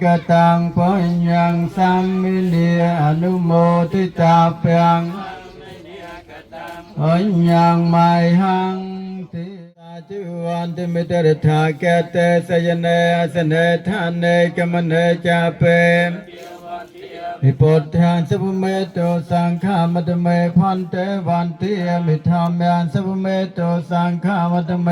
กตังปุญญังสัมมิเนียอนุโมทิตาเปียงปุญญังไมหังติตาจุวันติมิตรธาเกเตสยเนสเนธานเนกมเนจาเปมิปุถทังสัพเมโตสังฆามัตเมพันเตวันติมิธรรมังสัพเมโตสังฆามัตเม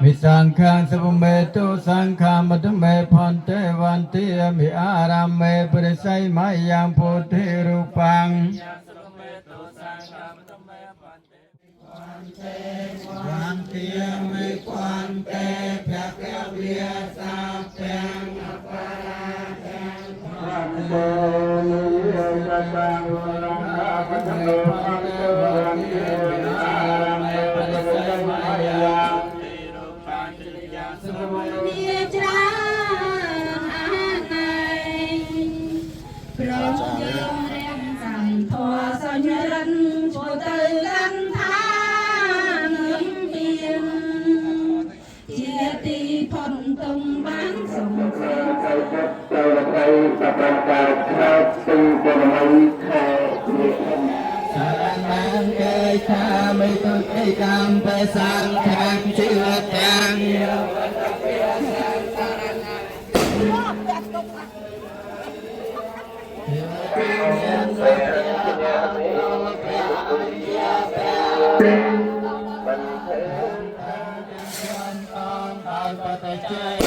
มิสังฆังสัพเมโตสังฆามัตเมพันเตวันติมิอารามเมปริสัยมายังโพธิรูปังวันเตียมิควันเตภะคะเวียสัพเพอปาราทังโมนิยตังวรังคาปัตโนภังเตวันเตียมิอารามเมปริสัยมายังเนี่ยจ้าในพระเจ้าเรียงจันทร์สัญรันโชติกันทานเพียงเจียตีพนตรงบ้านสมเด็จเจ้าไทยสัพพะการครับซึ่งเป็นไม้แท้มีท่านสารนังเอ่ยข้าไม่ต้องให้กรรมไปสร้างทางเชื่อแทงบันเทิงปัจจัย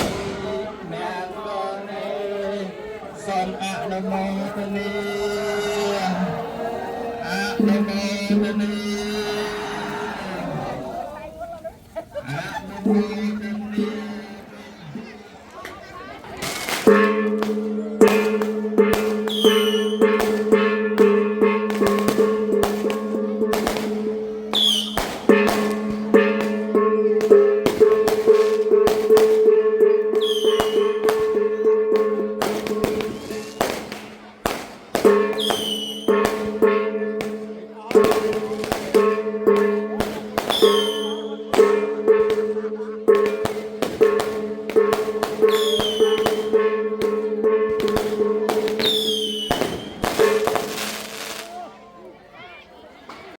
แมงโกเนสัมอะนะโมตเนอะนะโมตเนอะนะโมตเน